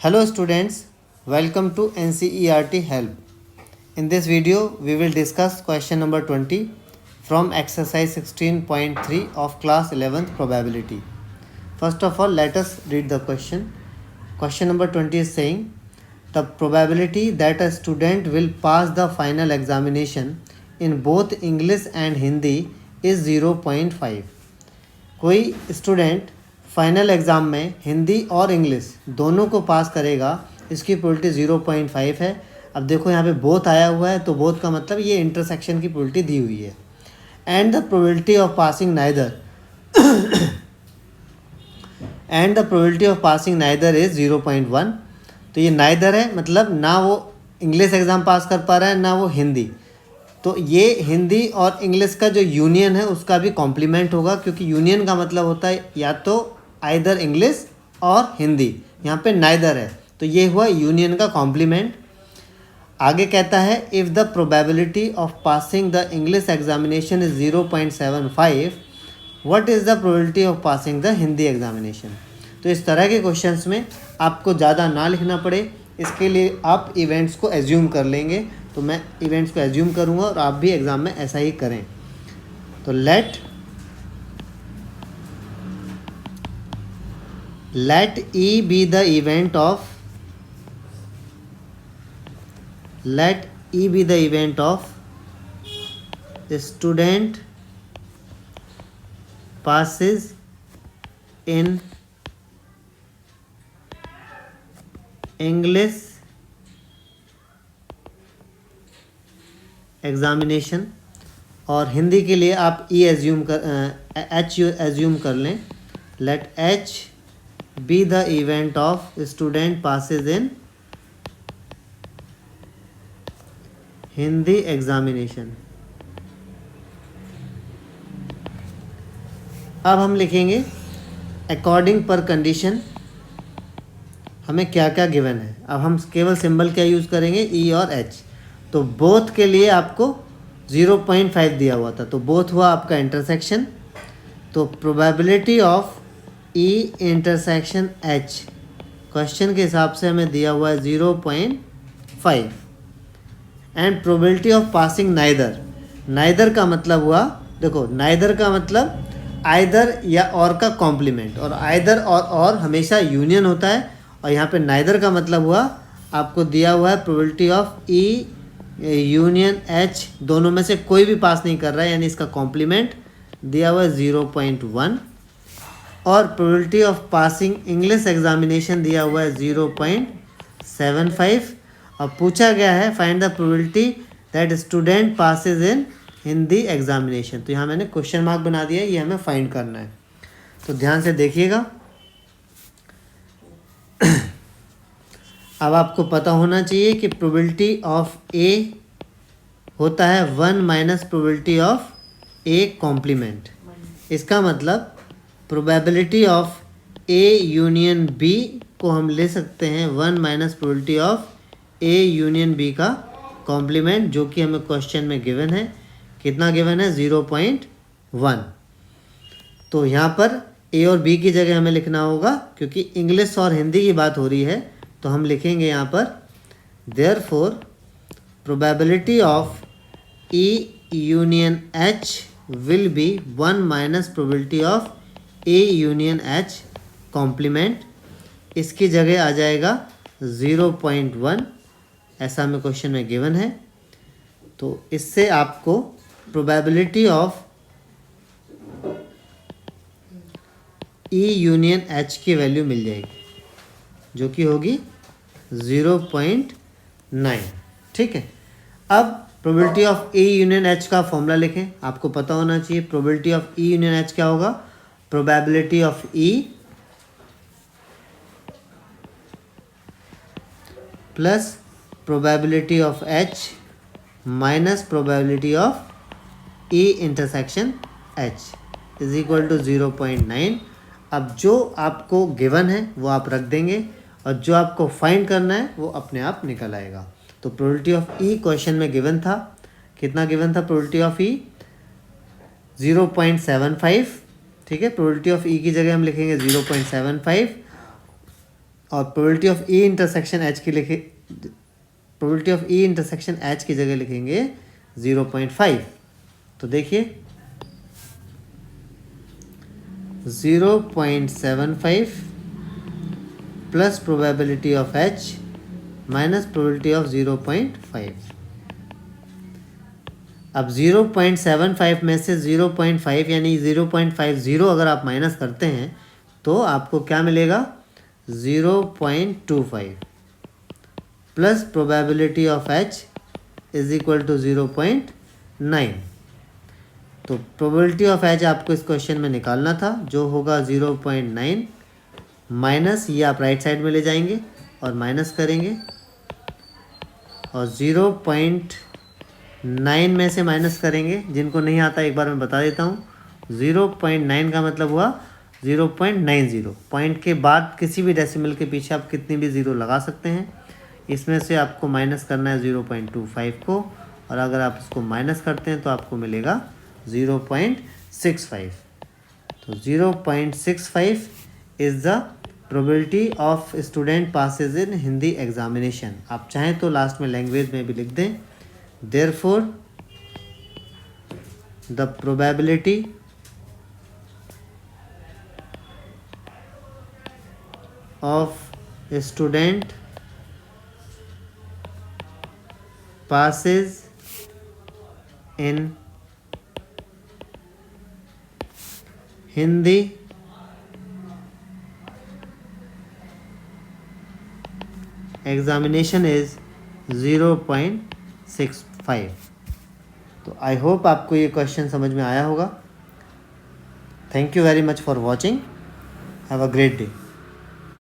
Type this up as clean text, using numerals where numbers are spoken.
Hello students, welcome to NCERT Help. In this video, we will discuss question number 20 from exercise 16.3 of class 11th probability. First of all, let us read the question. Question number 20 is saying, the probability that a student will pass the final examination in both English and Hindi is 0.5. कोई student final exam में हिंदी और English दोनों को पास करेगा, इसकी probability 0.5 है। अब देखो यहाँ पे बोथ आया हुआ है, तो बोथ का मतलब ये इंटरसेक्शन की प्रोबेबिलिटी दी हुई है। And the probability of passing neither is 0.1। तो ये नाइदर है, मतलब ना वो इंग्लिश एग्ज़ाम पास कर पा रहा है ना वो हिंदी। तो ये हिंदी और इंग्लिश का जो यूनियन है उसका भी कॉम्प्लीमेंट होगा, क्योंकि यूनियन का मतलब होता है या तो आइदर इंग्लिश और हिंदी, यहाँ पे नाइदर है, तो ये हुआ यूनियन का कॉम्प्लीमेंट। आगे कहता है if the probability of passing the English examination is 0.75, what is the probability of passing the Hindi examination. तो इस तरह के क्वेश्चंस में आपको ज़्यादा ना लिखना पड़े, इसके लिए आप इवेंट्स को एज्यूम कर लेंगे। तो मैं इवेंट्स को एज्यूम करूँगा और आप भी एग्ज़ाम में ऐसा ही करें। तो let E be the event of student passes in English examination, और हिंदी के लिए आप ई एज्यूम कर एच एज्यूम कर लें। Let H be the event of student passes in Hindi examination. अब हम लिखेंगे अकॉर्डिंग पर कंडीशन हमें क्या क्या गिवन है। अब हम केवल सिंबल क्या यूज़ करेंगे, ई और एच। तो बोथ के लिए आपको 0.5 दिया हुआ था, तो बोथ हुआ आपका इंटरसेक्शन। तो probability of E intersection H question के हिसाब से हमें दिया हुआ है 0.5। And probability of passing neither का मतलब हुआ, देखो नाइदर का मतलब आइदर या और का कॉम्प्लीमेंट, और आइदर और हमेशा यूनियन होता है, और यहाँ पे नाइदर का मतलब हुआ आपको दिया हुआ है probability of E union H, दोनों में से कोई भी पास नहीं कर रहा है, यानी इसका कॉम्प्लीमेंट दिया हुआ है 0.1। और probability of passing English examination दिया हुआ है 0.75। और पूछा गया है find the probability that student passes in Hindi examination. तो यहाँ मैंने क्वेश्चन मार्क बना दिया है, ये हमें फाइंड करना है। तो ध्यान से देखिएगा। अब आपको पता होना चाहिए कि प्रोबेबिलिटी ऑफ ए होता है 1 minus probability of A complement. इसका मतलब probability of A union B को हम ले सकते हैं 1 minus probability of A union B का कॉम्प्लीमेंट, जो कि हमें क्वेश्चन में गिवन है। कितना गिवन है, 0.1। तो यहाँ पर ए और बी की जगह हमें लिखना होगा, क्योंकि इंग्लिश और हिंदी की बात हो रही है, तो हम लिखेंगे यहाँ पर therefore probability of E union H will be 1 minus probability of A union H complement. इसकी जगह आ जाएगा 0.1, ऐसा हमें क्वेश्चन में गिवन है। तो इससे आपको probability of E union H की वैल्यू मिल जाएगी, जो कि होगी 0.9। ठीक है। अब probability of E union H का फॉर्मूला लिखें। आपको पता होना चाहिए probability of E union H क्या होगा, probability of E plus probability of H minus probability of E intersection H is equal to 0.9। अब जो आपको गिवन है वो आप रख देंगे, और जो आपको फाइंड करना है वो अपने आप निकल आएगा। तो प्रोबेबिलिटी ऑफ ई क्वेश्चन में गिवन था, कितना गिवन था प्रोबेबिलिटी ऑफ ई, 0.75। ठीक है, प्रोबेबिलिटी ऑफ ई की जगह हम लिखेंगे 0.75। और probability of E intersection H की लिखे, probability of E intersection H की जगह लिखेंगे 0.5। तो देखिए 0.75 plus probability of H minus probability of 0.5। अब 0.75 में से 0.5 यानी 0.50 अगर आप माइनस करते हैं तो आपको क्या मिलेगा 0.25 plus probability of H is equal to 0.9। तो प्रोबेबिलिटी ऑफ एच आपको इस क्वेश्चन में निकालना था, जो होगा 0.9 माइनस, ये आप राइट साइड में ले जाएंगे और माइनस करेंगे, और 0.9 में से माइनस करेंगे। जिनको नहीं आता एक बार मैं बता देता हूँ, 0.9 का मतलब हुआ 0.90। पॉइंट के बाद किसी भी डेसिमल के पीछे आप कितनी भी ज़ीरो लगा सकते हैं। इसमें से आपको माइनस करना है 0.25 को, और अगर आप इसको माइनस करते हैं तो आपको मिलेगा 0.65। तो 0.65 is the probability of student passes in Hindi examination. आप चाहें तो लास्ट में लैंग्वेज में भी लिख दें, therefore the probability of student passes in Hindi examination is 0.65। तो आई होप आपको ये क्वेश्चन समझ में आया होगा। Thank you very much for watching. Have a great day.